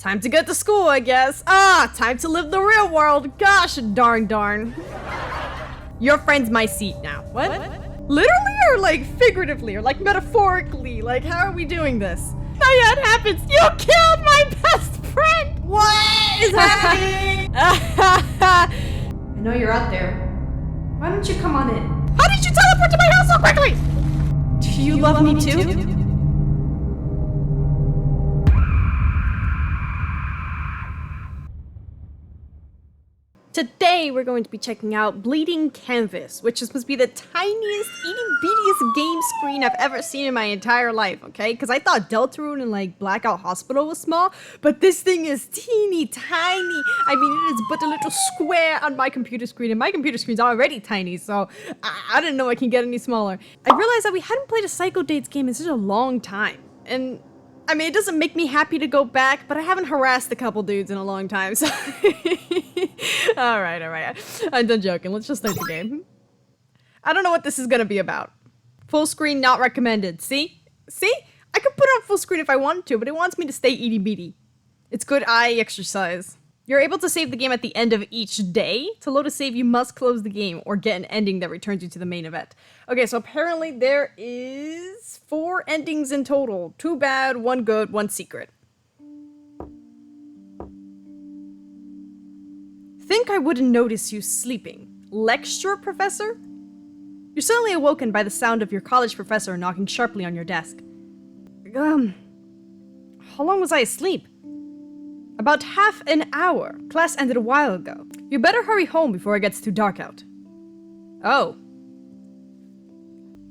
Time to get to school, I guess. Time to live the real world. Gosh darn. Your friend's my seat now. What? Literally or like figuratively or like metaphorically? Like how are we doing this? Not yet happens. You killed my best friend. What is happening? I know you're out there. Why don't you come on in? How did you teleport to my house so quickly? Do you love me too? Today we're going to be checking out Bleeding Canvas, which is supposed to be the tiniest, itty-bittiest game screen I've ever seen in my entire life, okay? Because I thought Deltarune and like Blackout Hospital was small, but this thing is teeny tiny. I mean, it is but a little square on my computer screen, and my computer screen's already tiny, so I didn't know it can get any smaller. I realized that we hadn't played a Psycho Dates game in such a long time, and I mean, it doesn't make me happy to go back, but I haven't harassed a couple dudes in a long time, so... Alright. I'm done joking. Let's just start the game. I don't know what this is gonna be about. Full screen not recommended. See? I could put it on full screen if I wanted to, but it wants me to stay itty-bitty. It's good eye exercise. You're able to save the game at the end of each day. To load a save, you must close the game or get an ending that returns you to the main event. Okay, so apparently there is 4 endings in total. 2 bad, 1 good, 1 secret. Think I wouldn't notice you sleeping. Lecture, Professor? You're suddenly awoken by the sound of your college professor knocking sharply on your desk. How long was I asleep? About half an hour. Class ended a while ago. You better hurry home before it gets too dark out. Oh.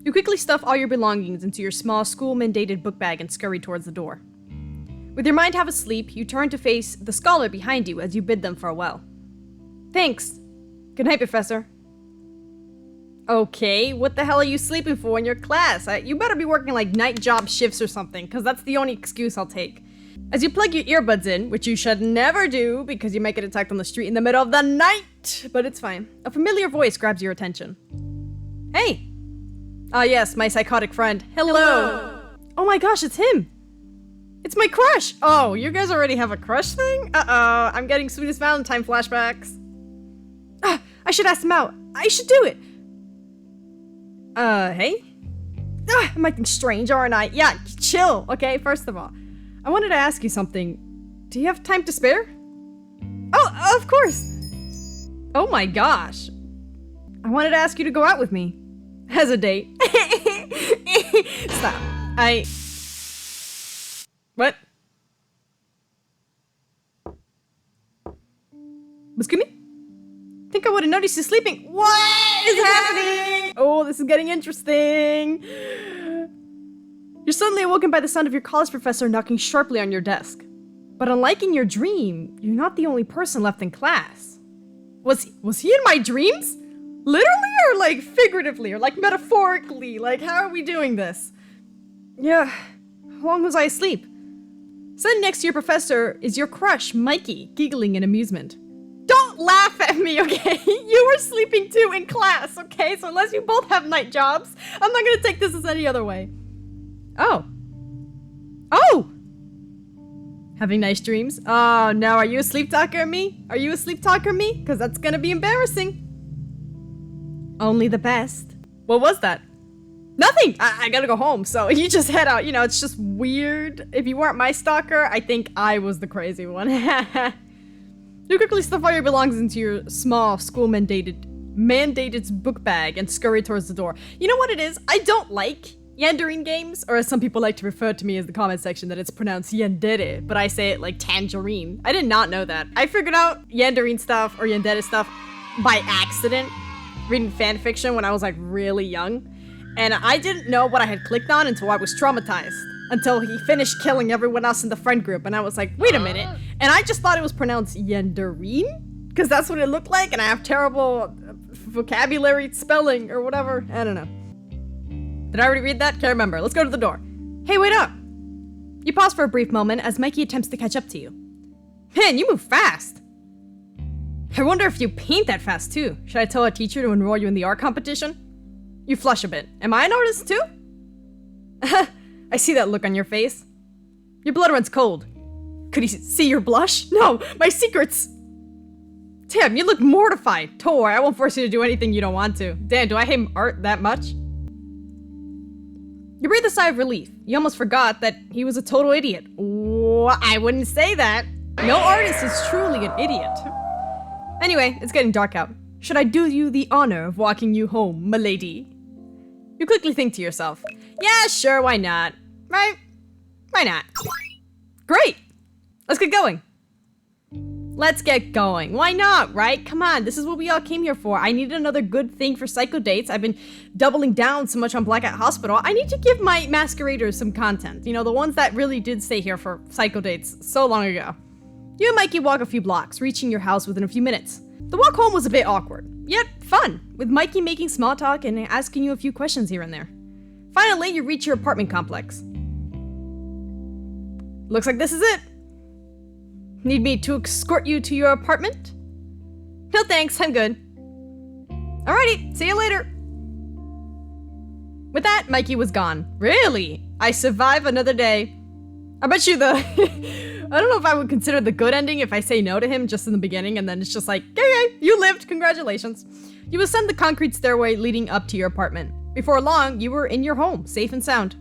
You quickly stuff all your belongings into your small school-mandated book bag and scurry towards the door. With your mind half asleep, you turn to face the scholar behind you as you bid them farewell. Thanks. Good night, Professor. Okay, what the hell are you sleeping for in your class? You better be working like night job shifts or something, because that's the only excuse I'll take. As you plug your earbuds in, which you should never do because you might get attacked on the street in the middle of the night, but it's fine. A familiar voice grabs your attention. Hey! Ah yes, my psychotic friend. Hello! Oh my gosh, it's him! It's my crush! Oh, you guys already have a crush thing? Uh-oh, I'm getting Sweetest Valentine flashbacks. I should ask him out. I should do it. Hey? I'm acting strange, aren't I? Yeah, chill, okay? First of all, I wanted to ask you something. Do you have time to spare? Oh, of course. Oh my gosh. I wanted to ask you to go out with me. As a date. Stop. What? Excuse me? Think I would have noticed you sleeping. What is happening? Oh, this is getting interesting. You're suddenly awoken by the sound of your college professor knocking sharply on your desk. But unlike in your dream, you're not the only person left in class. Was he in my dreams? Literally or like figuratively or like metaphorically? Like how are we doing this? Yeah, how long was I asleep? Sitting next to your professor is your crush, Mikey, giggling in amusement. Don't laugh at me, okay? You were sleeping too in class, okay? So unless you both have night jobs, I'm not gonna take this as any other way. Oh. Having nice dreams? Oh, now are you a sleep talker, me? Are you a sleep talker, me? Because that's gonna be embarrassing. Only the best. What was that? Nothing! I gotta go home, so you just head out. You know, it's just weird. If you weren't my stalker, I think I was the crazy one. You quickly stuff all your belongings into your small school-mandated book bag and scurry towards the door. You know what it is? I don't like Yandere games, or as some people like to refer to me as the comment section, that it's pronounced Yandere, but I say it like tangerine. I did not know that. I figured out Yandere stuff or Yandere stuff by accident, reading fanfiction when I was like really young, and I didn't know what I had clicked on until I was traumatized. Until he finished killing everyone else in the friend group, and I was like, wait a minute. And I just thought it was pronounced Yanderine, because that's what it looked like, and I have terrible vocabulary spelling or whatever. I don't know. Did I already read that? Can't remember. Let's go to the door. Hey, wait up! You pause for a brief moment as Mikey attempts to catch up to you. Man, you move fast! I wonder if you paint that fast too. Should I tell a teacher to enroll you in the art competition? You flush a bit. Am I an artist too? I see that look on your face. Your blood runs cold. Could he see your blush? No, my secrets! Damn, you look mortified. Don't worry, I won't force you to do anything you don't want to. Damn, do I hate art that much? You breathed a sigh of relief. You almost forgot that he was a total idiot. I wouldn't say that. No artist is truly an idiot. Anyway, it's getting dark out. Should I do you the honor of walking you home, milady? You quickly think to yourself, yeah, sure, why not? Right? Why not? Great! Let's get going. Let's get going. Why not, right? Come on, this is what we all came here for. I need another good thing for psycho dates. I've been doubling down so much on Blackout Hospital. I need to give my masqueraders some content. You know, the ones that really did stay here for psycho dates so long ago. You and Mikey walk a few blocks, reaching your house within a few minutes. The walk home was a bit awkward, yet fun, with Mikey making small talk and asking you a few questions here and there. Finally, you reach your apartment complex. Looks like this is it. Need me to escort you to your apartment? No thanks, I'm good. Alrighty, see you later. With that, Mikey was gone. Really? I survive another day. I bet you the... I don't know if I would consider the good ending if I say no to him just in the beginning and then it's just like, yay, you lived, congratulations. You ascend the concrete stairway leading up to your apartment. Before long, you were in your home, safe and sound.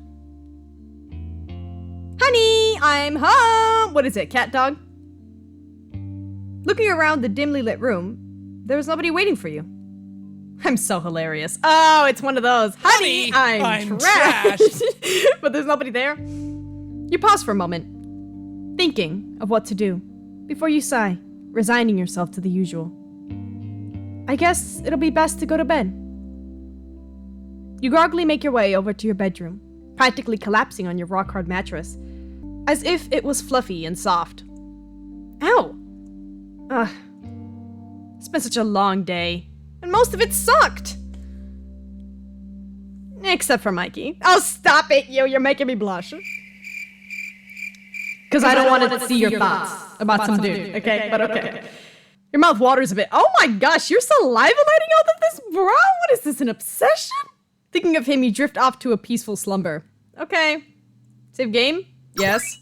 Honey, I'm home! What is it, cat dog? Looking around the dimly lit room, there was nobody waiting for you. I'm so hilarious. Oh, it's one of those. Honey, I'm trash. But there's nobody there. You pause for a moment, thinking of what to do, before you sigh, resigning yourself to the usual. I guess it'll be best to go to bed. You groggily make your way over to your bedroom, practically collapsing on your rock-hard mattress, as if it was fluffy and soft. Ow! Ugh. It's been such a long day, and most of it sucked! Except for Mikey. Oh, stop it, you! You're making me blush. Because I don't want to see your thoughts about some dude, okay? But okay. Your mouth waters a bit. Oh my gosh, you're salivating out of this, bro? What is this, an obsession? Thinking of him, you drift off to a peaceful slumber. Okay. Save game? Yes.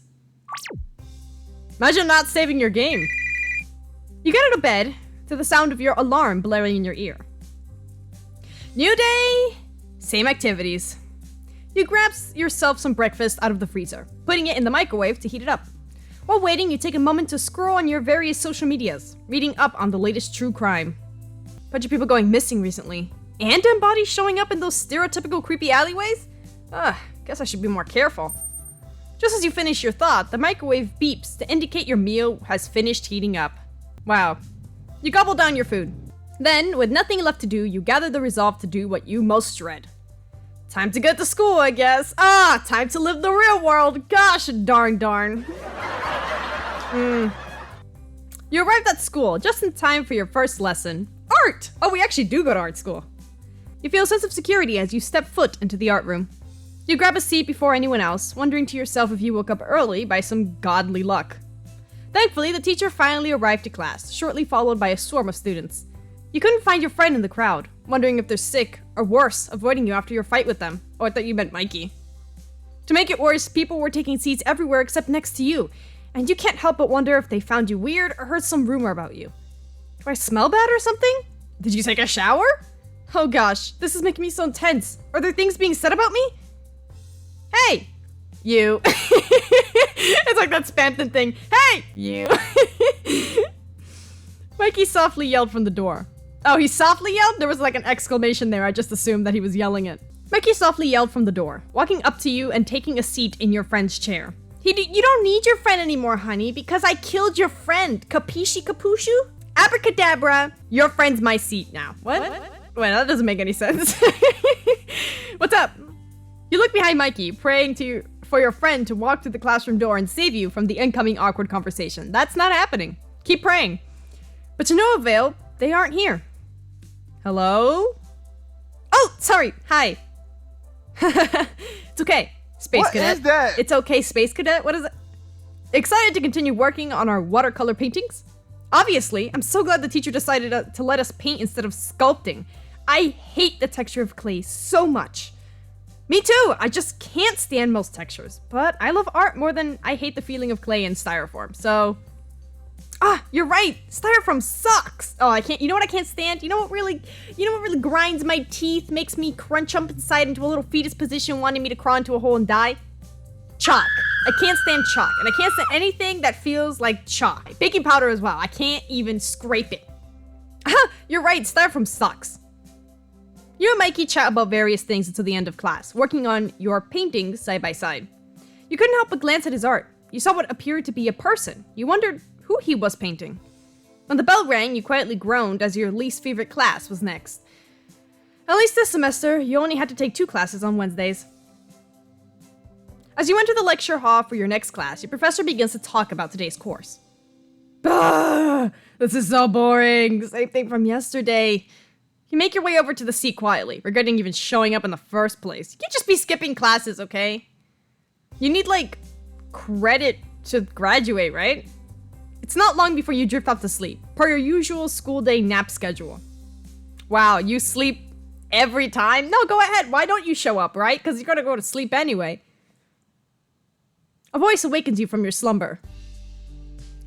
Imagine not saving your game. You get out of bed to the sound of your alarm blaring in your ear. New day, same activities. You grab yourself some breakfast out of the freezer, putting it in the microwave to heat it up. While waiting, you take a moment to scroll on your various social medias, reading up on the latest true crime. Bunch of people going missing recently. And dead bodies showing up in those stereotypical creepy alleyways? Guess I should be more careful. Just as you finish your thought, the microwave beeps to indicate your meal has finished heating up. Wow. You gobble down your food. Then, with nothing left to do, you gather the resolve to do what you most dread. Time to get to school, I guess. Time to live the real world. Gosh darn. You arrived at school just in time for your first lesson. Art! Oh, we actually do go to art school. You feel a sense of security as you step foot into the art room. You grab a seat before anyone else, wondering to yourself if you woke up early by some godly luck. Thankfully, the teacher finally arrived to class, shortly followed by a swarm of students. You couldn't find your friend in the crowd, wondering if they're sick, or worse, avoiding you after your fight with them. Oh, I thought you meant Mikey. To make it worse, people were taking seats everywhere except next to you, and you can't help but wonder if they found you weird or heard some rumor about you. Do I smell bad or something? Did you take a shower? Oh gosh, this is making me so intense. Are there things being said about me? Hey! You. It's like that Spamton thing. Hey! You. Mikey softly yelled from the door. Oh, he softly yelled? There was like an exclamation there. I just assumed that he was yelling it. Mikey softly yelled from the door, walking up to you and taking a seat in your friend's chair. You don't need your friend anymore, honey, because I killed your friend. Capisci capushu? Abracadabra. Your friend's my seat now. What? Wait, that doesn't make any sense. What's up? You look behind Mikey, praying for your friend to walk through the classroom door and save you from the incoming awkward conversation. That's not happening. Keep praying. But to no avail, they aren't here. Hello? Oh, sorry. Hi. It's okay, Space Cadet. What is that? It's okay, Space Cadet. What is it? Excited to continue working on our watercolor paintings? Obviously, I'm so glad the teacher decided to let us paint instead of sculpting. I hate the texture of clay so much. Me too! I just can't stand most textures. But I love art more than I hate the feeling of clay and styrofoam, so... Ah, you're right! Styrofoam sucks! Oh, I can't- you know what I can't stand? You know what really grinds my teeth, makes me crunch up inside into a little fetus position wanting me to crawl into a hole and die? Chalk. I can't stand chalk, and I can't stand anything that feels like chalk. Baking powder as well. I can't even scrape it. Ah, you're right, styrofoam sucks. You and Mikey chat about various things until the end of class, working on your paintings side by side. You couldn't help but glance at his art. You saw what appeared to be a person. You wondered who he was painting. When the bell rang, you quietly groaned as your least favorite class was next. At least this semester, you only had to take 2 classes on Wednesdays. As you enter the lecture hall for your next class, your professor begins to talk about today's course. Bah! This is so boring. Same thing from yesterday. You make your way over to the seat quietly, regretting even showing up in the first place. You can't just be skipping classes, okay? You need, like, credit to graduate, right? It's not long before you drift off to sleep, per your usual school day nap schedule. Wow, you sleep every time? No, go ahead. Why don't you show up, right? Because you're gonna go to sleep anyway. A voice awakens you from your slumber.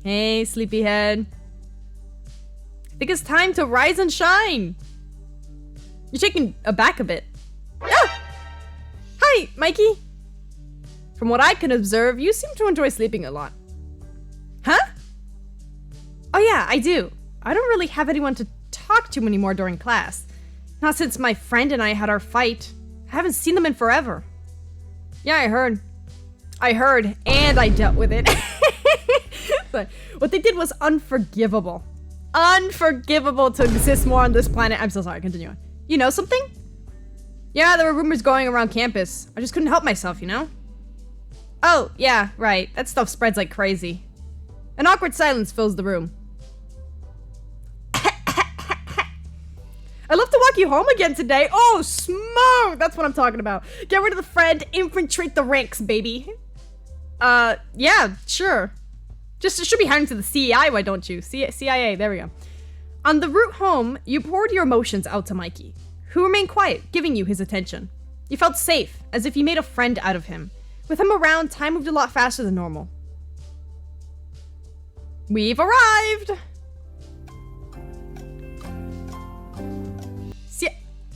Hey, sleepyhead. I think it's time to rise and shine. You're taken aback a bit. Ah! Hi, Mikey. From what I can observe, you seem to enjoy sleeping a lot. Huh? Oh yeah, I do. I don't really have anyone to talk to anymore during class. Not since my friend and I had our fight. I haven't seen them in forever. Yeah, I heard. And I dealt with it. But what they did was unforgivable. Unforgivable to exist more on this planet. I'm so sorry, continue on. You know something? Yeah, there were rumors going around campus. I just couldn't help myself, you know? Oh, yeah, right. That stuff spreads like crazy. An awkward silence fills the room. I'd love to walk you home again today. Oh, smoke! That's what I'm talking about. Get rid of the friend, infiltrate the ranks, baby. Yeah, sure. Just it should be heading to the CEI, why don't you? CIA, there we go. On the route home, you poured your emotions out to Mikey, who remained quiet, giving you his attention. You felt safe, as if you made a friend out of him. With him around, time moved a lot faster than normal. We've arrived!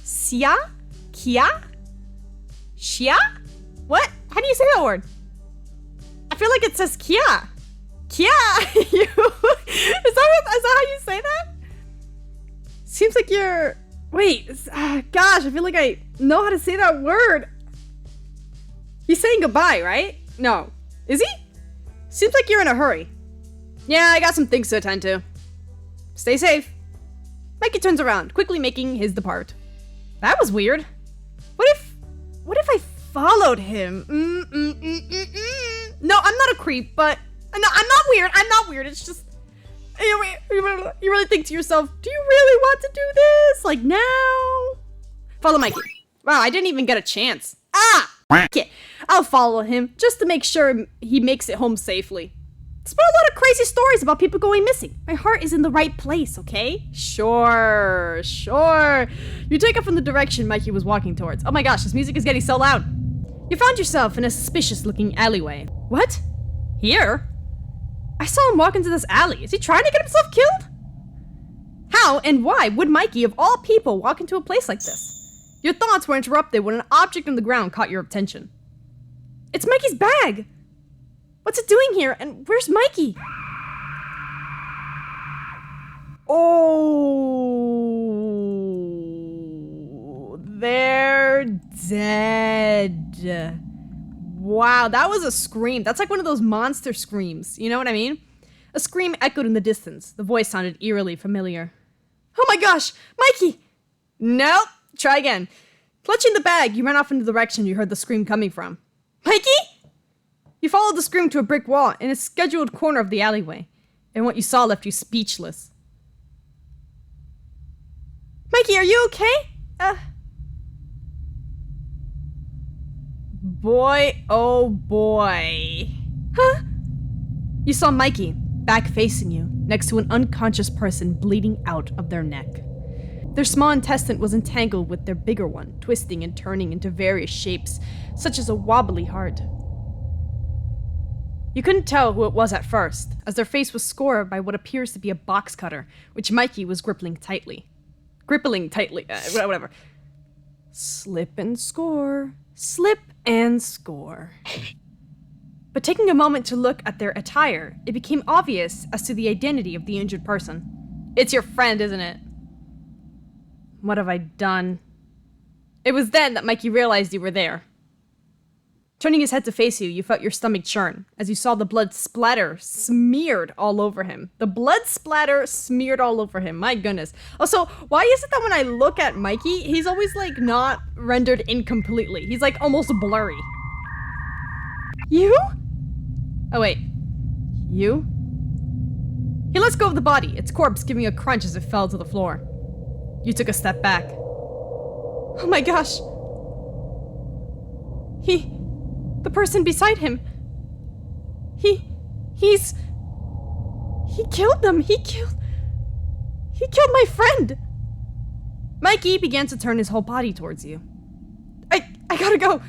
Sia? Kia? Shia? What? How do you say that word? I feel like it says Kia. Kia! Is that how you say that? Seems like you're... Wait, gosh, I feel like I know how to say that word. He's saying goodbye, right? No. Is he? Seems like you're in a hurry. Yeah, I got some things to attend to. Stay safe. Mikey turns around, quickly making his depart. That was weird. What if I followed him? No, I'm not a creep, but... No, I'm not weird. I'm not weird. It's just... You really think to yourself, do you really want to do this? Like now? Follow Mikey. Wow, I didn't even get a chance. Ah! Okay, I'll follow him just to make sure he makes it home safely. There's been a lot of crazy stories about people going missing. My heart is in the right place, okay? Sure. You take off in the direction Mikey was walking towards. Oh my gosh, this music is getting so loud. You found yourself in a suspicious-looking alleyway. What? Here? I saw him walk into this alley. Is he trying to get himself killed? How and why would Mikey, of all people, walk into a place like this? Your thoughts were interrupted when an object on the ground caught your attention. It's Mikey's bag! What's it doing here? And where's Mikey? Oh, they're dead. Wow, that was a scream. That's like one of those monster screams. You know what I mean? A scream echoed in the distance. The voice sounded eerily familiar. Oh my gosh, Mikey! Nope. Try again. Clutching the bag, you ran off in the direction you heard the scream coming from. Mikey? You followed the scream to a brick wall in a scheduled corner of the alleyway, and what you saw left you speechless. Mikey, are you okay? Boy, oh boy. Huh? You saw Mikey, back facing you, next to an unconscious person bleeding out of their neck. Their small intestine was entangled with their bigger one, twisting and turning into various shapes, such as a wobbly heart. You couldn't tell who it was at first, as their face was scored by what appears to be a box cutter, which Mikey was gripping tightly. Whatever. Slip and score. Slip and score. But taking a moment to look at their attire, it became obvious as to the identity of the injured person. It's your friend, isn't it? What have I done? It was then that Mikey realized you were there. Turning his head to face you, you felt your stomach churn as you saw the blood splatter smeared all over him. The blood splatter smeared all over him. My goodness. Also, why is it that when I look at Mikey, he's always like not rendered in completely? He's like almost blurry. You? Oh wait. You? He lets go of the body, its corpse giving a crunch as it fell to the floor. You took a step back. Oh my gosh. The person beside him. He killed them. He killed my friend. Mikey began to turn his whole body towards you. I gotta go.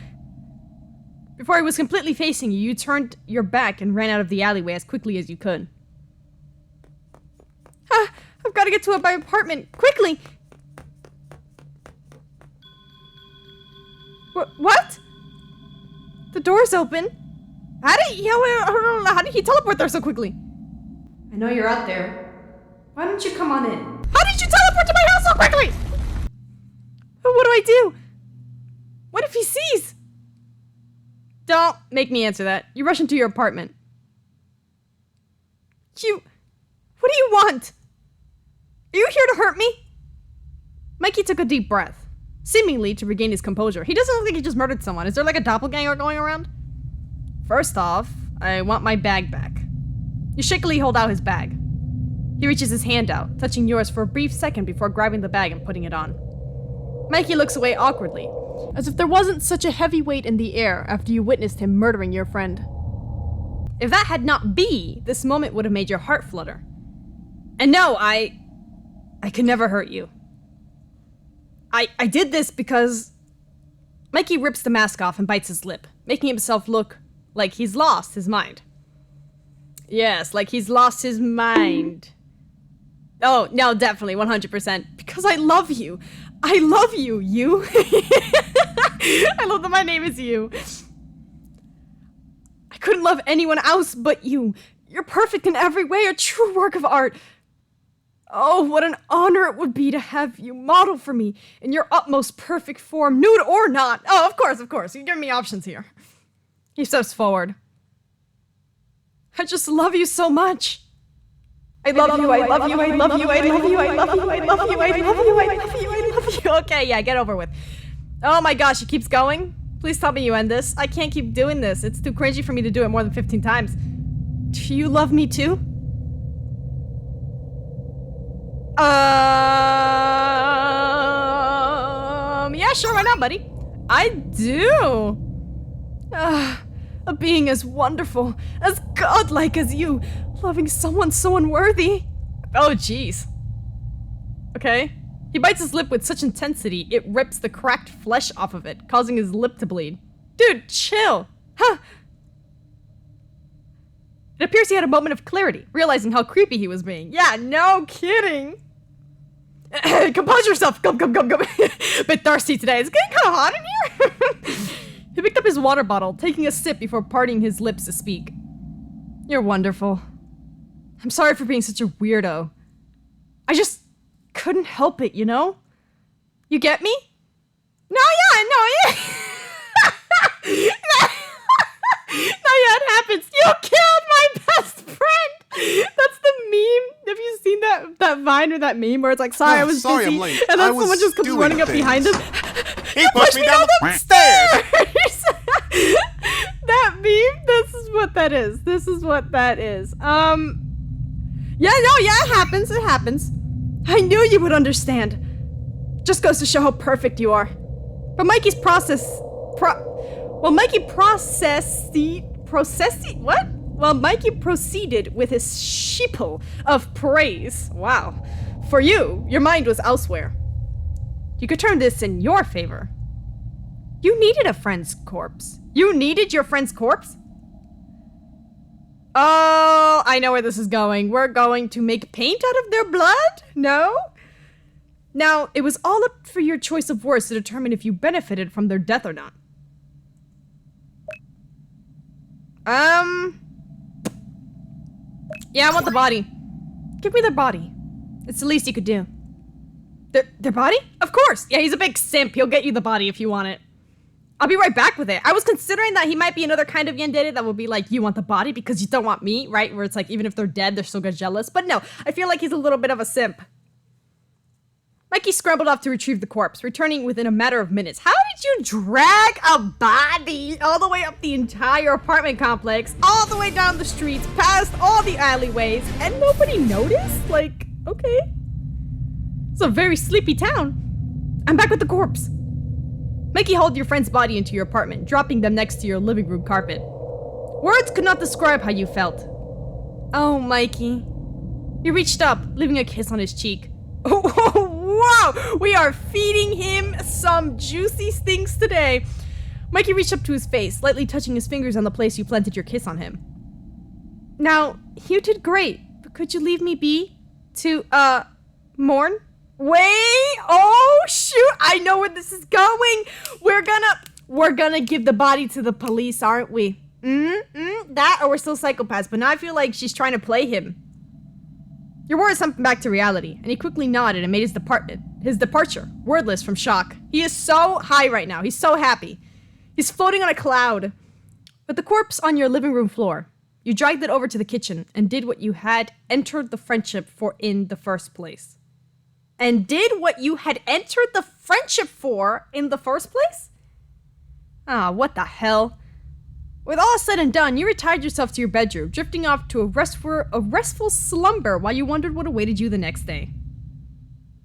Before he was completely facing you, you turned your back and ran out of the alleyway as quickly as you could. I've got to get to my apartment, quickly. What? The door's open. How did he teleport there so quickly? I know you're out there. Why don't you come on in? How did you teleport to my house so quickly? What do I do? What if he sees? Don't make me answer that. You rush into your apartment. What do you want? Are you here to hurt me? Mikey took a deep breath, seemingly to regain his composure. He doesn't look like he just murdered someone. Is there like a doppelganger going around? First off, I want my bag back. You shakily hold out his bag. He reaches his hand out, touching yours for a brief second before grabbing the bag and putting it on. Mikey looks away awkwardly, as if there wasn't such a heavy weight in the air after you witnessed him murdering your friend. If that had not been, this moment would have made your heart flutter. And no, I could never hurt you. I did this because... Mikey rips the mask off and bites his lip, making himself look like he's lost his mind. Yes, like he's lost his mind. Oh, no, definitely, 100%. Because I love you. I love you, you. I love that my name is you. I couldn't love anyone else but you. You're perfect in every way, a true work of art. Oh, what an honor it would be to have you model for me in your utmost perfect form, nude or not. Oh, of course. You're giving me options here. He steps forward. I just love you so much. I love you. Okay, yeah, get over with. Oh my gosh, it keeps going. Please tell me you end this. I can't keep doing this. It's too cringy for me to do it more than 15 times. Do you love me too? Yeah, sure, why not, buddy? I do. A being as wonderful, as godlike as you, loving someone so unworthy. Oh, jeez. Okay. He bites his lip with such intensity, it rips the cracked flesh off of it, causing his lip to bleed. Dude, chill. Huh. It appears he had a moment of clarity, realizing how creepy he was being. Yeah, no kidding. Compose yourself. Go. Bit thirsty today. It's getting kind of hot in here. He picked up his water bottle, taking a sip before parting his lips to speak. You're wonderful. I'm sorry for being such a weirdo. I just couldn't help it, you know? You get me? No, yeah. No, yeah, it happens. You killed my best friend. That's the meme. Have you seen that Vine or that meme where it's like, sorry, I was busy, I'm late. and then someone just comes running up behind him. He pushed me down the stairs. That meme. This is what that is. Yeah, it happens. It happens. I knew you would understand. Just goes to show how perfect you are. But Mikey proceeded with his sheeple of praise. Wow. For you, your mind was elsewhere. You could turn this in your favor. You needed a friend's corpse. You needed your friend's corpse? Oh, I know where this is going. We're going to make paint out of their blood? No? Now, it was all up for your choice of words to determine if you benefited from their death or not. Yeah, I want the body. Give me their body. It's the least you could do. Their body? Of course! Yeah, he's a big simp. He'll get you the body if you want it. I'll be right back with it. I was considering that he might be another kind of Yandere that would be like, you want the body because you don't want me, right? Where it's like, even if they're dead, they're still get jealous. But no, I feel like he's a little bit of a simp. Mikey scrambled off to retrieve the corpse, returning within a matter of minutes. How did you drag a body all the way up the entire apartment complex, all the way down the streets, past all the alleyways, and nobody noticed? Like, okay. It's a very sleepy town. I'm back with the corpse. Mikey hauled your friend's body into your apartment, dropping them next to your living room carpet. Words could not describe how you felt. Oh, Mikey. You reached up, leaving a kiss on his cheek. Oh, wow! We are feeding him some juicy things today. Mikey reached up to his face, lightly touching his fingers on the place you planted your kiss on him. Now, you did great, but could you leave me be to, mourn? Wait! Oh, shoot! I know where this is going! We're gonna give the body to the police, aren't we? That, or we're still psychopaths, but now I feel like she's trying to play him. Your words sent him back to reality, and he quickly nodded and made his departure, wordless from shock. He is so high right now. He's so happy. He's floating on a cloud. With the corpse on your living room floor, you dragged it over to the kitchen and did what you had entered the friendship for in the first place. And did what you had entered the friendship for in the first place? Ah, what the hell? With all said and done, you retired yourself to your bedroom, drifting off to a restful slumber while you wondered what awaited you the next day.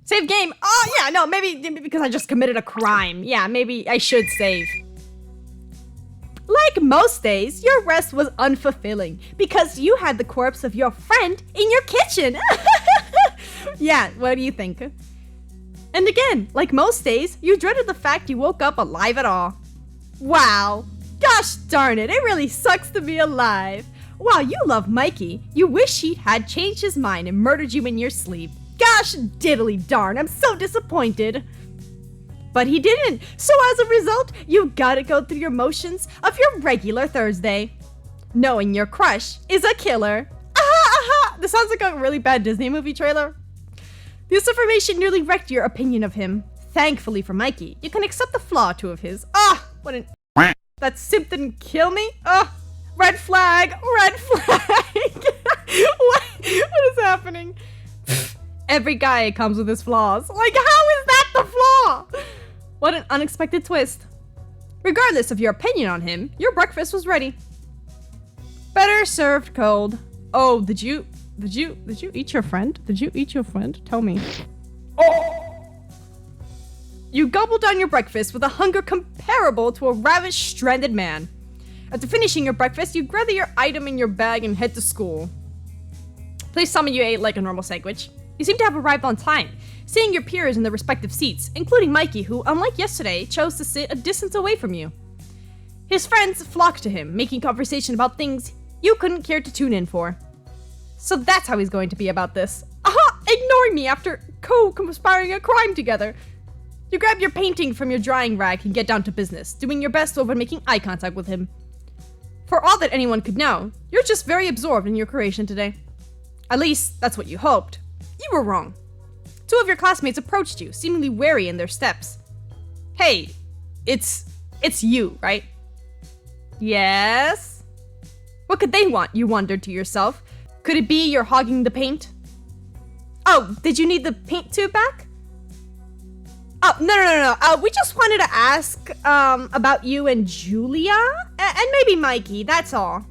Save game. Oh, yeah, no, maybe because I just committed a crime. Yeah, maybe I should save. Like most days, your rest was unfulfilling because you had the corpse of your friend in your kitchen. Yeah, what do you think? And again, like most days, you dreaded the fact you woke up alive at all. Wow. Gosh darn it, it really sucks to be alive. While you love Mikey, you wish he had changed his mind and murdered you in your sleep. Gosh diddly darn, I'm so disappointed. But he didn't, so as a result, you gotta go through your motions of your regular Thursday. Knowing your crush is a killer. This sounds like a really bad Disney movie trailer. This information nearly wrecked your opinion of him. Thankfully for Mikey, you can accept the flaw or two of his. What an... That simp didn't kill me? Red flag! Red flag! What is happening? Every guy comes with his flaws. Like, how is that the flaw? What an unexpected twist. Regardless of your opinion on him, your breakfast was ready. Better served cold. Oh, did you eat your friend? Did you eat your friend? Tell me. Oh! You gobbled down your breakfast with a hunger comparable to a ravished, stranded man. After finishing your breakfast, you gather your item in your bag and head to school. Please tell me you ate like a normal sandwich. You seem to have arrived on time, seeing your peers in their respective seats, including Mikey, who, unlike yesterday, chose to sit a distance away from you. His friends flocked to him, making conversation about things you couldn't care to tune in for. So that's how he's going to be about this. Ignoring me after co-conspiring a crime together. You grab your painting from your drying rack and get down to business, doing your best to avoid making eye contact with him. For all that anyone could know, you're just very absorbed in your creation today. At least, that's what you hoped. You were wrong. Two of your classmates approached you, seemingly wary in their steps. Hey, it's you, right? Yes? What could they want, you wondered to yourself. Could it be you're hogging the paint? Oh, did you need the paint tube back? Oh, no. We just wanted to ask, about you and Julia? And maybe Mikey, that's all.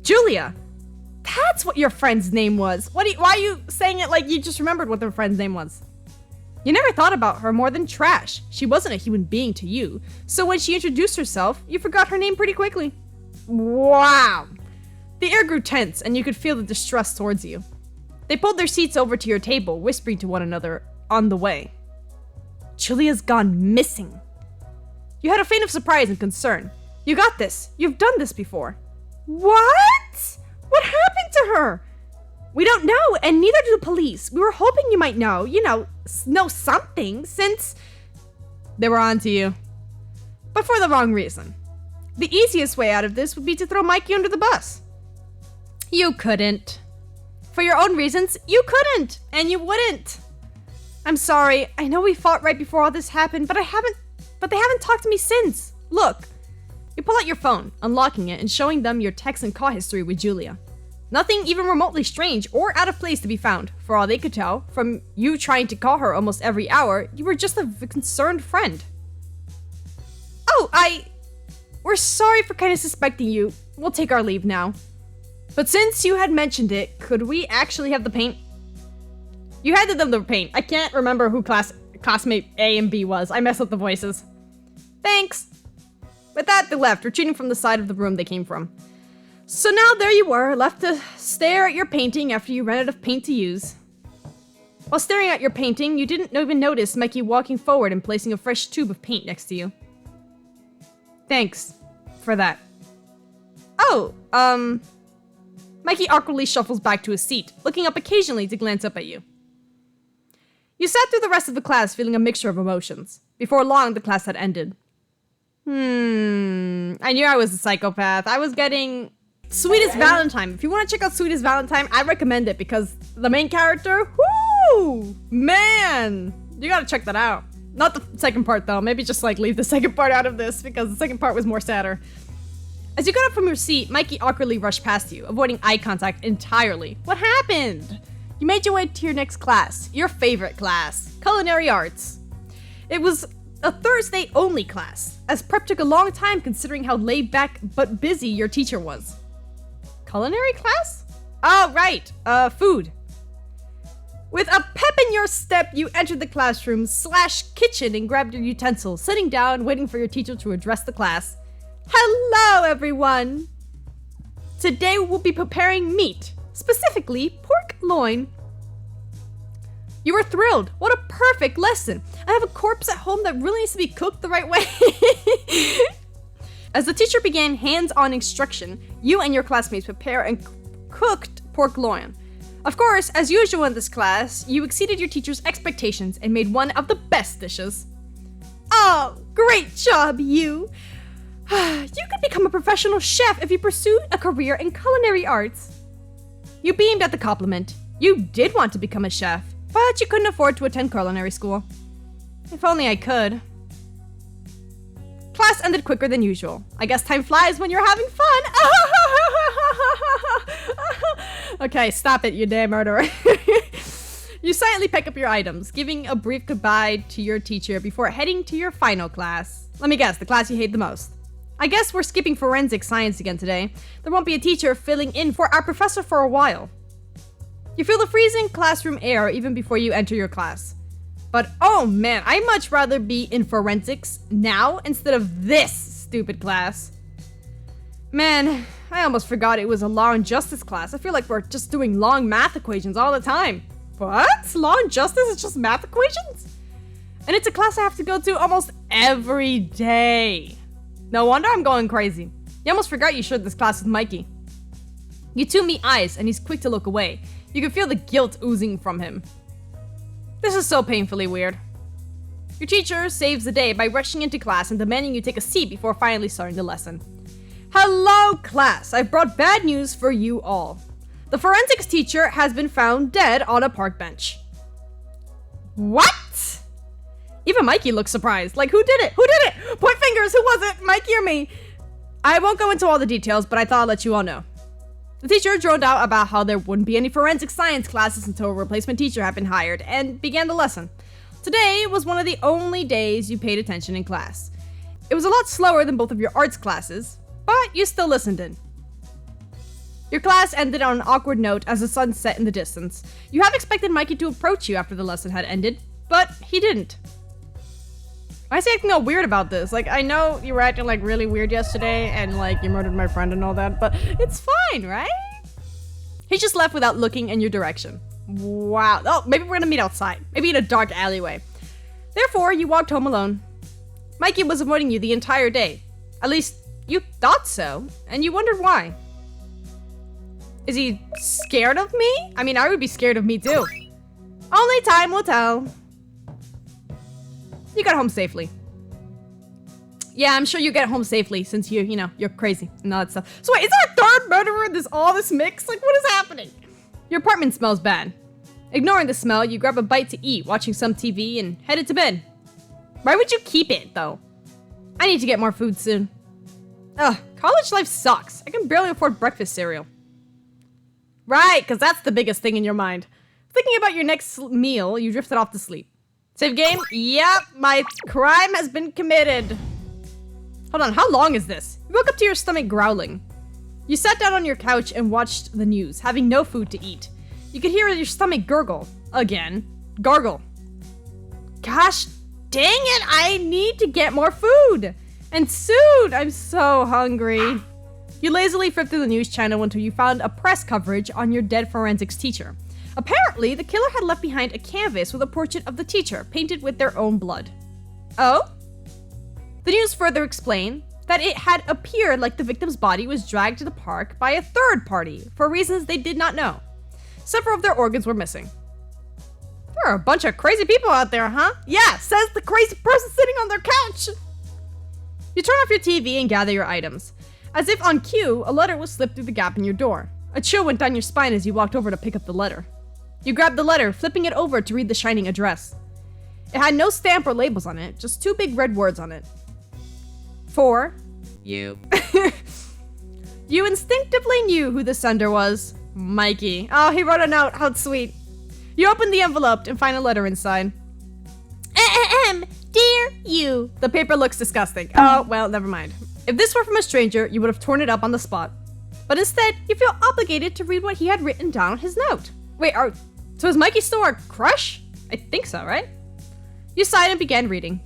Julia? That's what your friend's name was. Why are you saying it like you just remembered what their friend's name was? You never thought about her more than trash. She wasn't a human being to you. So when she introduced herself, you forgot her name pretty quickly. Wow. The air grew tense, and you could feel the distrust towards you. They pulled their seats over to your table, whispering to one another on the way. Julia's gone missing. You had a feint of surprise and concern. You got this. You've done this before. What? What happened to her? We don't know, and neither do the police. We were hoping you might know, know something, since they were on to you. But for the wrong reason. The easiest way out of this would be to throw Mikey under the bus. You couldn't. For your own reasons, you couldn't, and you wouldn't. I'm sorry. I know we fought right before all this happened, but they haven't talked to me since. Look. You pull out your phone, unlocking it and showing them your text and call history with Julia. Nothing even remotely strange or out of place to be found. For all they could tell, from you trying to call her almost every hour, you were just a concerned friend. Oh, we're sorry for kind of suspecting you. We'll take our leave now. But since you had mentioned it, could we actually have the paint? You handed them the paint. I can't remember who classmate A and B was. I messed up the voices. Thanks. With that, they left, retreating from the side of the room they came from. So now there you were, left to stare at your painting after you ran out of paint to use. While staring at your painting, you didn't even notice Mikey walking forward and placing a fresh tube of paint next to you. Thanks for that. Oh, Mikey awkwardly shuffles back to his seat, looking up occasionally to glance up at you. You sat through the rest of the class feeling a mixture of emotions. Before long, the class had ended. I knew I was a psychopath. I was getting Sweetest Valentine. If you want to check out Sweetest Valentine, I recommend it because the main character, whoo, man, you gotta check that out. Not the second part though. Maybe just leave the second part out of this because the second part was more sadder. As you got up from your seat, Mikey awkwardly rushed past you, avoiding eye contact entirely. What happened? You made your way to your next class, your favorite class, Culinary Arts. It was a Thursday-only class, as prep took a long time considering how laid-back but busy your teacher was. Culinary class? Oh, right, food. With a pep in your step, you entered the classroom / kitchen and grabbed your utensils, sitting down, waiting for your teacher to address the class. Hello, everyone! Today we'll be preparing meat, specifically pork loin. You were thrilled. What a perfect lesson. I have a corpse at home that really needs to be cooked the right way. As the teacher began hands-on instruction, you and your classmates prepared and cooked pork loin. Of course, as usual in this class, you exceeded your teacher's expectations and made one of the best dishes. Oh, great job, you! You could become a professional chef if you pursued a career in culinary arts. You beamed at the compliment. You did want to become a chef, but you couldn't afford to attend culinary school. If only I could. Class ended quicker than usual. I guess time flies when you're having fun. Okay, stop it, you damn murderer. You silently pick up your items, giving a brief goodbye to your teacher before heading to your final class. Let me guess, the class you hate the most. I guess we're skipping forensic science again today. There won't be a teacher filling in for our professor for a while. You feel the freezing classroom air even before you enter your class. But oh man, I'd much rather be in forensics now instead of this stupid class. Man, I almost forgot it was a law and justice class. I feel like we're just doing long math equations all the time. What? Law and justice is just math equations? And it's a class I have to go to almost every day. No wonder I'm going crazy. You almost forgot you shared this class with Mikey. You two meet eyes and he's quick to look away. You can feel the guilt oozing from him. This is so painfully weird. Your teacher saves the day by rushing into class and demanding you take a seat before finally starting the lesson. Hello, class. I've brought bad news for you all. The forensics teacher has been found dead on a park bench. What? Even Mikey looks surprised. Like, who did it? Who did it? Point fingers. Who was it? Mikey or me? I won't go into all the details, but I thought I'd let you all know. The teacher droned out about how there wouldn't be any forensic science classes until a replacement teacher had been hired, and began the lesson. Today was one of the only days you paid attention in class. It was a lot slower than both of your arts classes, but you still listened in. Your class ended on an awkward note as the sun set in the distance. You had expected Mikey to approach you after the lesson had ended, but he didn't. Why is he acting all weird about this? Like, I know you were acting like really weird yesterday and like you murdered my friend and all that, but it's fine, right? He just left without looking in your direction. Wow. Oh, maybe we're gonna meet outside. Maybe in a dark alleyway. Therefore, you walked home alone. Mikey was avoiding you the entire day. At least, you thought so, and you wondered why. Is he scared of me? I mean, I would be scared of me too. Only time will tell. You got home safely. Yeah, I'm sure you get home safely since you're crazy and all that stuff. So wait, is there a third murderer in all this mix? Like, what is happening? Your apartment smells bad. Ignoring the smell, you grab a bite to eat, watching some TV, and headed to bed. Why would you keep it, though? I need to get more food soon. Ugh, college life sucks. I can barely afford breakfast cereal. Right, because that's the biggest thing in your mind. Thinking about your next meal, you drifted off to sleep. Save game? Yep, my crime has been committed. Hold on, how long is this? You woke up to your stomach growling. You sat down on your couch and watched the news, having no food to eat. You could hear your stomach gurgle. Again. Gargle. Gosh dang it, I need to get more food. And soon, I'm so hungry. You lazily flipped through the news channel until you found a press coverage on your dead forensics teacher. Apparently, the killer had left behind a canvas with a portrait of the teacher, painted with their own blood. Oh? The news further explained that it had appeared like the victim's body was dragged to the park by a third party for reasons they did not know. Several of their organs were missing. There are a bunch of crazy people out there, huh? Yeah, says the crazy person sitting on their couch. You turn off your TV and gather your items. As if on cue, a letter was slipped through the gap in your door. A chill went down your spine as you walked over to pick up the letter. You grabbed the letter, flipping it over to read the shining address. It had no stamp or labels on it, just two big red words on it. For you. You instinctively knew who the sender was. Mikey. Oh, he wrote a note. How sweet. You opened the envelope and find a letter inside. Dear you. The paper looks disgusting. Oh, well, never mind. If this were from a stranger, you would have torn it up on the spot. But instead, you feel obligated to read what he had written down on his note. Wait, so is Mikey still our crush? I think so, right? You sighed and began reading.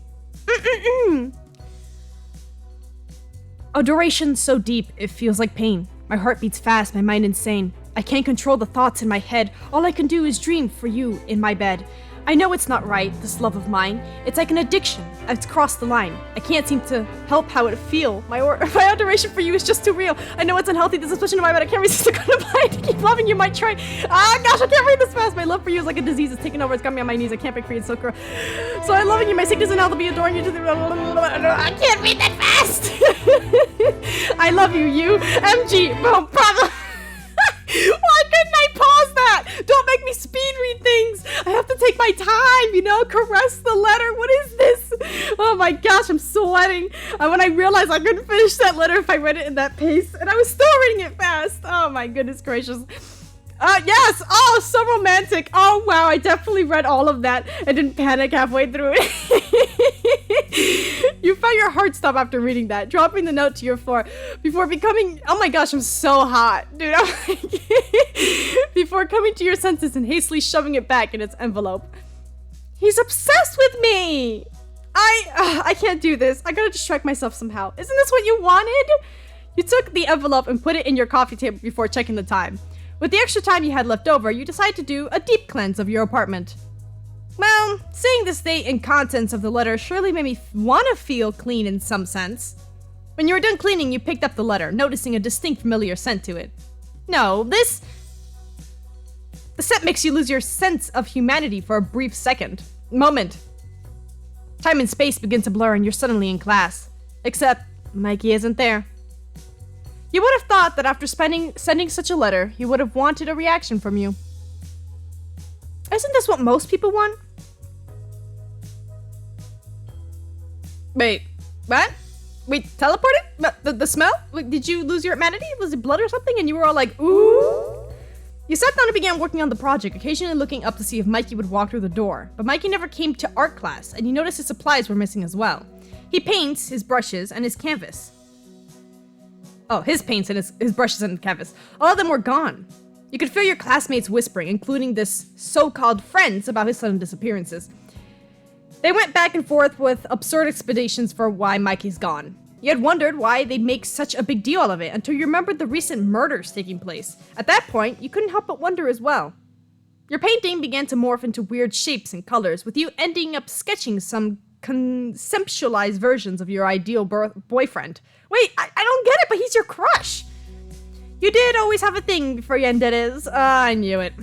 Adoration so deep, it feels like pain. My heart beats fast, my mind insane. I can't control the thoughts in my head. All I can do is dream for you in my bed. I know it's not right, this love of mine. It's like an addiction. It's crossed the line. I can't seem to help how it feel. My adoration for you is just too real. I know it's unhealthy, this is pushing my bed. I can't resist the kind of blind to keep loving you. Might try. Ah, gosh, I can't read this fast. My love for you is like a disease. It's taking over. It's got me on my knees. I can't break free. It's so cruel. So I'm loving you. My sickness and health will be adoring you to the. I can't read that fast. I love you. You. MG. Boom. Problem. Why couldn't I pause that? Don't make me speed read things. I have to take my time, caress the letter. What is this? Oh my gosh, I'm sweating. When I realized I couldn't finish that letter if I read it in that pace, and I was still reading it fast. Oh my goodness gracious. Yes. Oh, so romantic. Oh wow, I definitely read all of that and didn't panic halfway through it. You felt your heart stop after reading that, dropping the note to your floor before becoming, oh my gosh, I'm so hot, dude. Before coming to your senses and hastily shoving it back in its envelope. He's obsessed with me. I can't do this. I gotta distract myself somehow. Isn't this what you wanted? You took the envelope and put it in your coffee table before checking the time. With the extra time you had left over, you decided to do a deep cleanse of your apartment. Well, seeing the state and contents of the letter surely made me want to feel clean in some sense. When you were done cleaning, you picked up the letter, noticing a distinct familiar scent to it. No, the scent makes you lose your sense of humanity for a brief moment. Time and space begin to blur and you're suddenly in class. Except, Mikey isn't there. You would have thought that after sending such a letter, he would have wanted a reaction from you. Isn't this what most people want? Wait, what? Wait, teleported? The smell? Wait, did you lose your humanity? Was it blood or something? And you were all like, ooh? You sat down and began working on the project, occasionally looking up to see if Mikey would walk through the door. But Mikey never came to art class, and you noticed his supplies were missing as well. He paints, his brushes, and his canvas. Oh, his paints and his brushes and canvas. All of them were gone. You could feel your classmates whispering, including this so-called friends, about his sudden disappearances. They went back and forth with absurd explanations for why Mikey's gone. You had wondered why they'd make such a big deal of it until you remembered the recent murders taking place. At that point, you couldn't help but wonder as well. Your painting began to morph into weird shapes and colors, with you ending up sketching some conceptualized versions of your ideal boyfriend. Wait, I don't get it, but he's your crush. You did always have a thing for Yanderes. I knew it.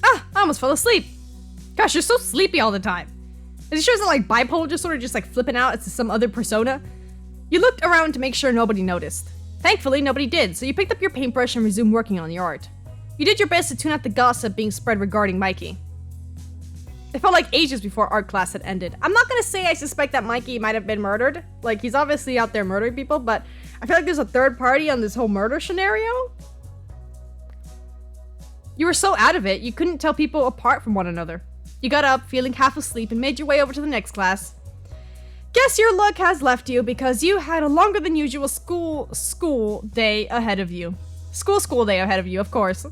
I almost fell asleep. Gosh, you're so sleepy all the time. Is it sure it's not like bipolar disorder, just like flipping out as some other persona? You looked around to make sure nobody noticed. Thankfully, nobody did, so you picked up your paintbrush and resumed working on your art. You did your best to tune out the gossip being spread regarding Mikey. It felt like ages before art class had ended. I'm not gonna say I suspect that Mikey might have been murdered. Like, he's obviously out there murdering people, but I feel like there's a third party on this whole murder scenario. You were so out of it, you couldn't tell people apart from one another. You got up, feeling half asleep, and made your way over to the next class. Guess your luck has left you because you had a longer than usual school day ahead of you. School day ahead of you, of course.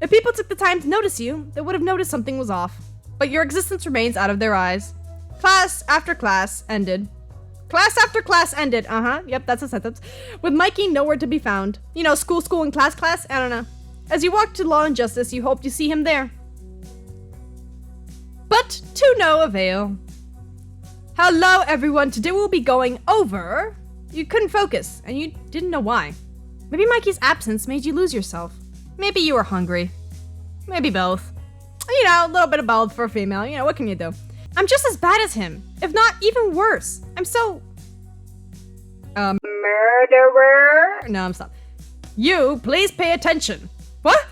If people took the time to notice you, they would have noticed something was off. But your existence remains out of their eyes. Class after class ended. Class after class ended, yep, that's a sentence. With Mikey nowhere to be found. You know, school and class, I don't know. As you walked to Law and Justice, you hoped to see him there. But to no avail. Hello everyone, today we'll be going over... You couldn't focus, and you didn't know why. Maybe Mikey's absence made you lose yourself. Maybe you were hungry. Maybe both. You know, a little bit of both for a female, you know, what can you do? I'm just as bad as him, if not even worse. I'm so... murderer? No, I'm stopped. You, please pay attention. What?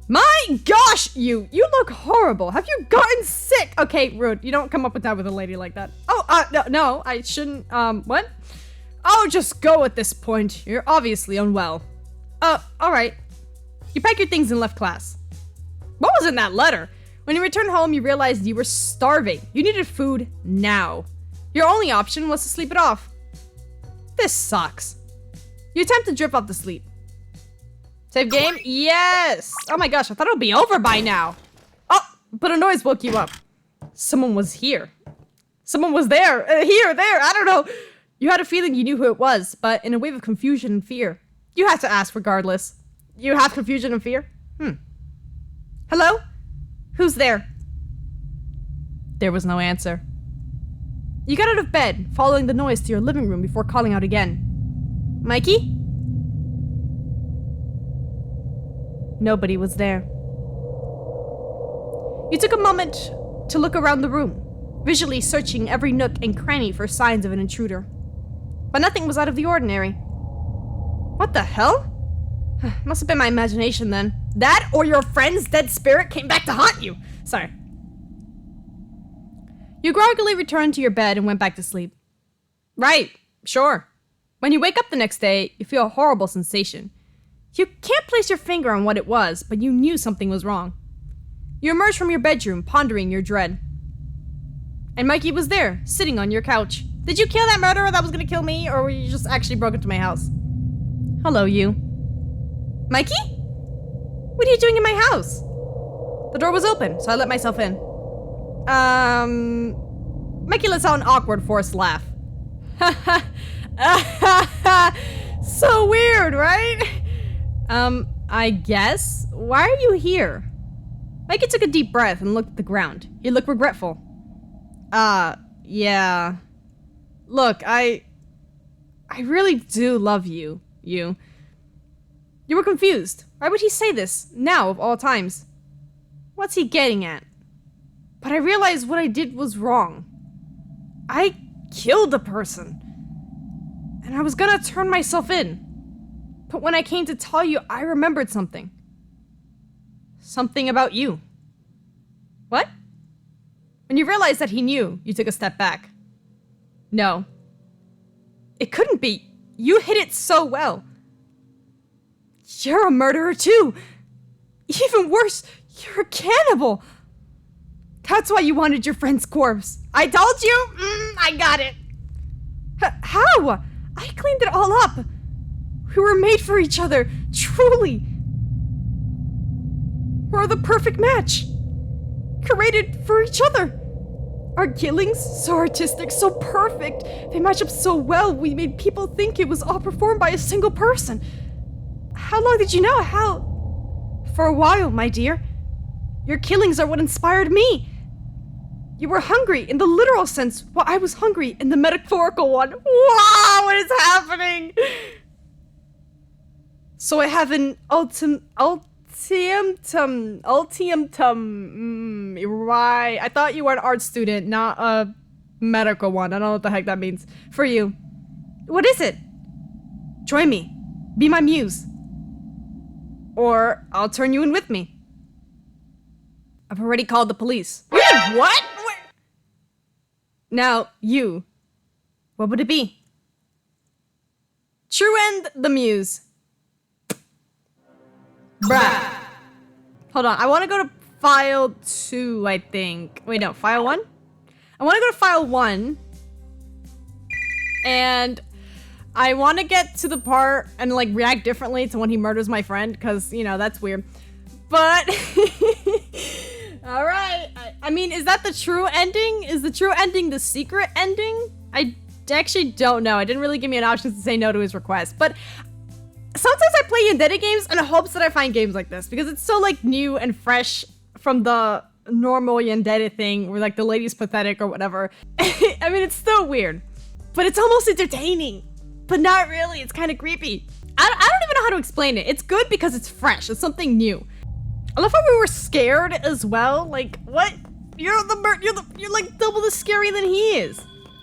My gosh, you look horrible. Have you gotten sick? Okay, rude. You don't come up with that with a lady like that. Oh, no, I shouldn't, what? I'll just go at this point. You're obviously unwell. Alright. You packed your things and left class. What was in that letter? When you returned home, you realized you were starving. You needed food now. Your only option was to sleep it off. This sucks. You attempt to drift off to sleep. Save game? Yes! Oh my gosh, I thought it would be over by now. Oh, but a noise woke you up. Someone was here. Someone was there. Here, there, I don't know. You had a feeling you knew who it was, but in a wave of confusion and fear. You had to ask regardless. You have confusion and fear? Hello? Who's there? There was no answer. You got out of bed, following the noise to your living room before calling out again. Mikey? Nobody was there. You took a moment to look around the room, visually searching every nook and cranny for signs of an intruder. But nothing was out of the ordinary. What the hell? Must have been my imagination then. That or your friend's dead spirit came back to haunt you. Sorry. You groggily returned to your bed and went back to sleep. Right, sure. When you wake up the next day, you feel a horrible sensation. You can't place your finger on what it was, but you knew something was wrong. You emerged from your bedroom, pondering your dread. And Mikey was there, sitting on your couch. Did you kill that murderer that was gonna kill me, or were you just actually broke into my house? Hello, you. Mikey? What are you doing in my house? The door was open, so I let myself in. Mikey lets out an awkward forced laugh. So weird, right? I guess? Why are you here? Mikey took a deep breath and looked at the ground. He looked regretful. Yeah. Look, I really do love you. You were confused. Why would he say this, now of all times? What's he getting at? But I realized what I did was wrong. I killed a person. And I was gonna turn myself in. But when I came to tell you, I remembered something. Something about you. What? When you realized that he knew, you took a step back. No. It couldn't be. You hid it so well. You're a murderer too. Even worse, you're a cannibal. That's why you wanted your friend's corpse. I told you. I got it. How? I cleaned it all up. We were made for each other, truly. We're the perfect match. Created for each other. Our killings, so artistic, so perfect. They match up so well, we made people think it was all performed by a single person. How long did you know? How For a while, my dear. Your killings are what inspired me. You were hungry in the literal sense, while I was hungry in the metaphorical one. Wow, what is happening? So I have an ultimatum. Right. I thought you were an art student, not a medical one. I don't know what the heck that means. For you. What is it? Join me. Be my muse. Or I'll turn you in with me. I've already called the police. What? Now, you. What would it be? True End, the muse. Bruh. Hold on, I want to go to file 2, I think. Wait, no, file 1? I want to go to file 1. And I want to get to the part and, like, react differently to when he murders my friend, because, you know, that's weird. But, alright. I mean, is that the true ending? Is the true ending the secret ending? I actually don't know. It didn't really give me an option to say no to his request. But sometimes I play Yandere games in hopes that I find games like this, because it's so, like, new and fresh from the normal Yandere thing, where, like, the lady's pathetic or whatever. I mean, it's still weird. But it's almost entertaining. But not really. It's kind of creepy. I don't even know how to explain it. It's good because it's fresh. It's something new. I love how we were scared as well. Like, what? You're like double as scary than he is.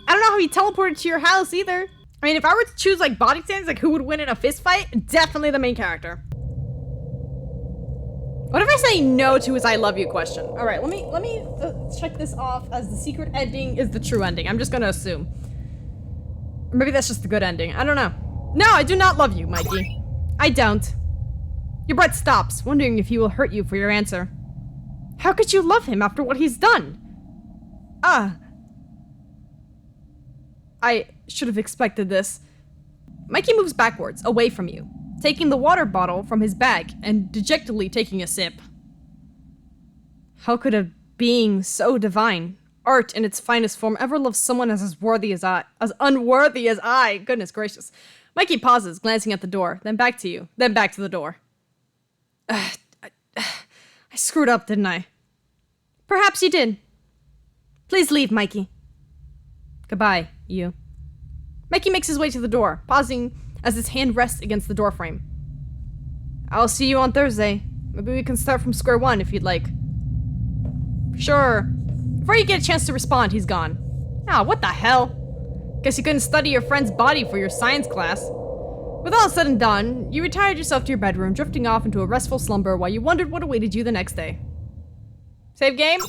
I don't know how he teleported to your house either. I mean, if I were to choose like body stands, like who would win in a fist fight, definitely the main character. What if I say no to his "I love you" question? All right, let me check this off as the secret ending is the true ending. I'm just gonna assume. Or maybe that's just the good ending. I don't know. No, I do not love you, Mikey. I don't. Your breath stops, wondering if he will hurt you for your answer. How could you love him after what he's done? I should have expected this. Mikey moves backwards, away from you, taking the water bottle from his bag and dejectedly taking a sip. How could a being so divine, art in its finest form, ever love someone as unworthy as I? Goodness gracious. Mikey pauses, glancing at the door, then back to you, then back to the door. I screwed up, didn't I? Perhaps you did. Please leave, Mikey. Goodbye, you. Mikey makes his way to the door, pausing as his hand rests against the doorframe. I'll see you on Thursday. Maybe we can start from square one if you'd like. Sure. Before you get a chance to respond, he's gone. What the hell? Guess you couldn't study your friend's body for your science class. With all said and done, you retired yourself to your bedroom, drifting off into a restful slumber while you wondered what awaited you the next day. Save game?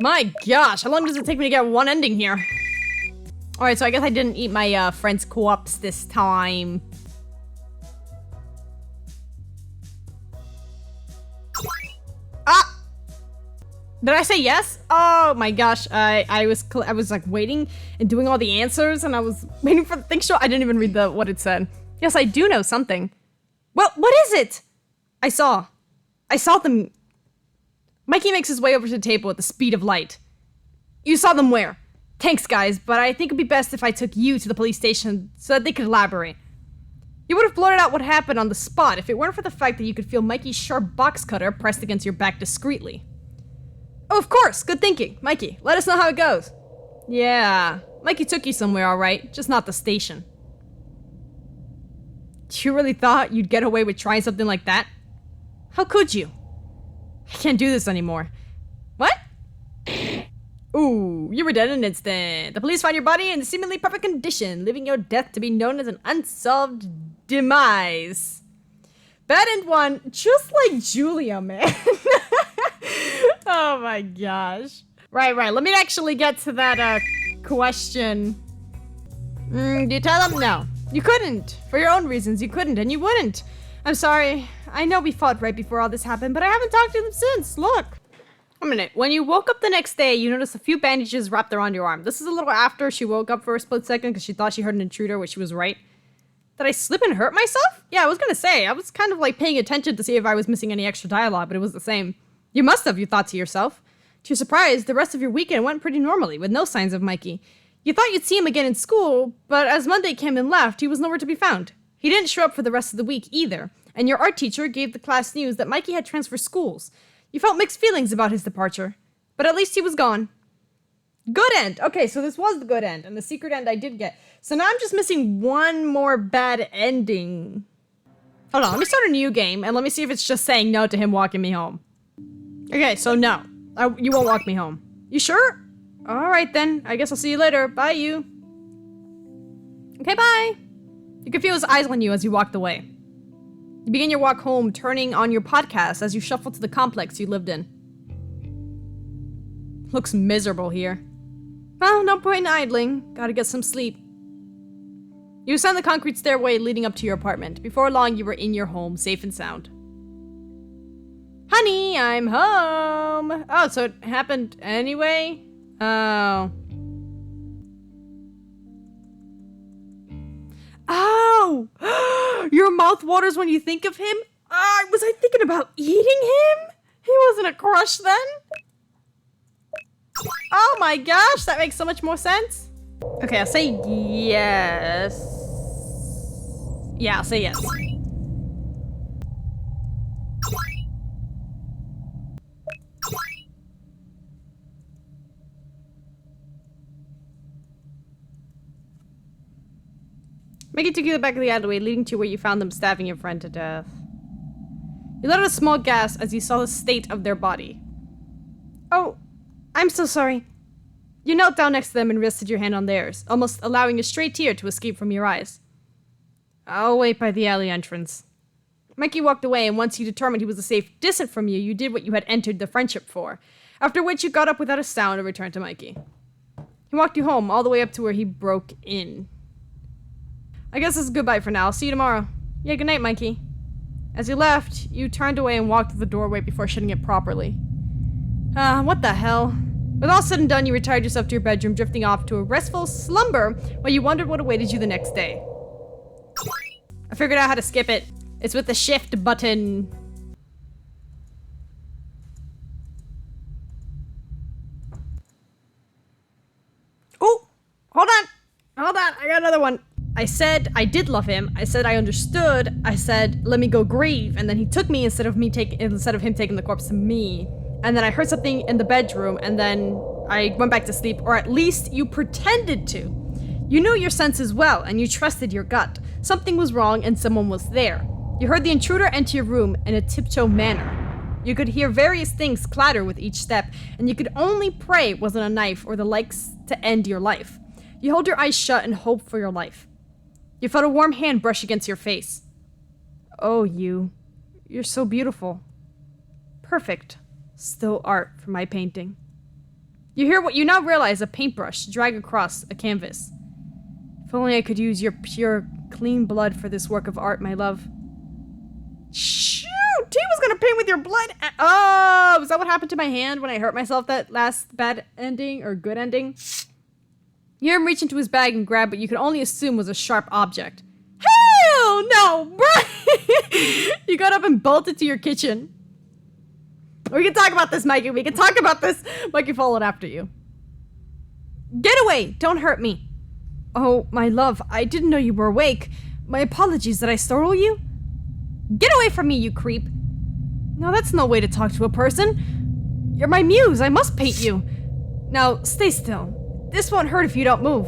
My gosh, how long does it take me to get one ending here? Alright, so I guess I didn't eat my friend's co-ops this time. Did I say yes? Oh my gosh, I was like waiting and doing all the answers, and I was waiting for the thing show. I didn't even read what it said. Yes, I do know something. Well, what is it? I saw them. Mikey makes his way over to the table at the speed of light. You saw them where? Thanks, guys, but I think it'd be best if I took you to the police station so that they could elaborate. You would have blurted out what happened on the spot if it weren't for the fact that you could feel Mikey's sharp box cutter pressed against your back discreetly. Oh, of course. Good thinking. Mikey, let us know how it goes. Yeah. Mikey took you somewhere, all right. Just not the station. You really thought you'd get away with trying something like that? How could you? I can't do this anymore. What? Ooh, you were dead in an instant. The police found your body in seemingly perfect condition, leaving your death to be known as an unsolved demise. Bad end one, just like Julia, man. Oh my gosh. Right. Let me actually get to that question. Do you tell them? No. You couldn't. For your own reasons, you couldn't, and you wouldn't. I'm sorry. I know we fought right before all this happened, but I haven't talked to them since. Look. A minute. When you woke up the next day, you noticed a few bandages wrapped around your arm. This is a little after she woke up for a split second because she thought she heard an intruder, which she was right. Did I slip and hurt myself? Yeah, I was gonna say. I was kind of like paying attention to see if I was missing any extra dialogue, but it was the same. You must have, you thought to yourself. To your surprise, the rest of your weekend went pretty normally, with no signs of Mikey. You thought you'd see him again in school, but as Monday came and left, he was nowhere to be found. He didn't show up for the rest of the week either, and your art teacher gave the class news that Mikey had transferred schools. You felt mixed feelings about his departure, but at least he was gone. Good end. Okay, so this was the good end, and the secret end I did get. So now I'm just missing one more bad ending. Hold on, let me start a new game, and let me see if it's just saying no to him walking me home. Okay, so no. You won't walk me home. You sure? Alright then, I guess I'll see you later. Bye, you. Okay, bye. You could feel his eyes on you as you walked away. You begin your walk home, turning on your podcast as you shuffle to the complex you lived in. Looks miserable here. Well, no point in idling. Gotta get some sleep. You ascend the concrete stairway leading up to your apartment. Before long, you were in your home, safe and sound. Honey, I'm home! Oh, so it happened anyway? Oh. Oh! Your mouth waters when you think of him? Was I thinking about eating him? He wasn't a crush then? Oh my gosh, that makes so much more sense. Okay, I'll say yes. Yeah, I'll say yes. Mikey took you to the back of the alleyway, leading to where you found them stabbing your friend to death. You let out a small gasp as you saw the state of their body. Oh, I'm so sorry. You knelt down next to them and rested your hand on theirs, almost allowing a stray tear to escape from your eyes. I'll wait by the alley entrance. Mikey walked away, and once you determined he was a safe distance from you, you did what you had entered the friendship for, after which you got up without a sound and returned to Mikey. He walked you home, all the way up to where he broke in. I guess this is goodbye for now. I'll see you tomorrow. Yeah, good night, Mikey. As you left, you turned away and walked to the doorway before shutting it properly. What the hell? With all said and done, you retired yourself to your bedroom, drifting off to a restful slumber while you wondered what awaited you the next day. I figured out how to skip it. It's with the shift button. Oh, hold on. I got another one. I said I did love him. I said I understood. I said, let me go grieve. And then he took me instead of him taking the corpse to me. And then I heard something in the bedroom, and then I went back to sleep, or at least you pretended to. You knew your senses well, and you trusted your gut. Something was wrong, and someone was there. You heard the intruder enter your room in a tiptoe manner. You could hear various things clatter with each step, and you could only pray it wasn't a knife or the likes to end your life. You held your eyes shut and hoped for your life. You felt a warm hand brush against your face. Oh, you're so beautiful. Perfect. Still art for my painting. You hear what you now realize a paintbrush drag across a canvas. If only I could use your pure, clean blood for this work of art, my love. Shoot! He was gonna paint with your blood! Oh, is that what happened to my hand when I hurt myself that last bad ending, or good ending? You hear him reach into his bag and grab what you could only assume was a sharp object. Hell no, bro! You got up and bolted to your kitchen. We can talk about this, Mikey. We can talk about this. Mikey followed after you. Get away! Don't hurt me. Oh, my love, I didn't know you were awake. My apologies, did I startle you? Get away from me, you creep. No, that's no way to talk to a person. You're my muse. I must paint you. Now, stay still. This won't hurt if you don't move.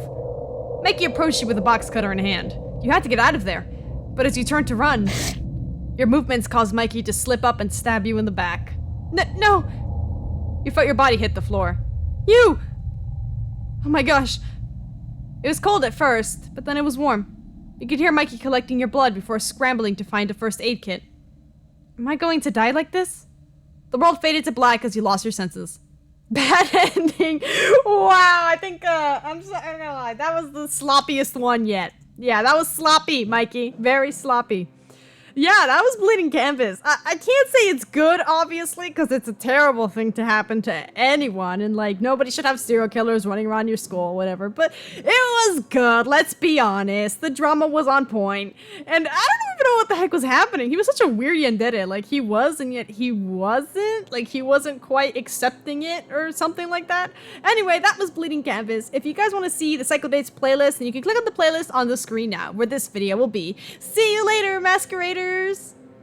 Mikey approached you with a box cutter in hand. You had to get out of there. But as you turned to run, your movements caused Mikey to slip up and stab you in the back. No! You felt your body hit the floor. You! Oh my gosh. It was cold at first, but then it was warm. You could hear Mikey collecting your blood before scrambling to find a first aid kit. Am I going to die like this? The world faded to black as you lost your senses. Bad ending. Wow, I think, I'm not gonna lie, that was the sloppiest one yet. Yeah, that was sloppy, Mikey. Very sloppy. Yeah, that was bleeding canvas. I can't say it's good, obviously, because it's a terrible thing to happen to anyone, and, like, nobody should have serial killers running around your school, whatever, but it was good, let's be honest. The drama was on point, and I don't even know what the heck was happening. He was such a weird Yandere. Like, he was, and yet he wasn't. Like, he wasn't quite accepting it, or something like that. Anyway, that was bleeding canvas. If you guys want to see the Cycle Dates playlist, then you can click on the playlist on the screen now, where this video will be. See you later, Masqueraders!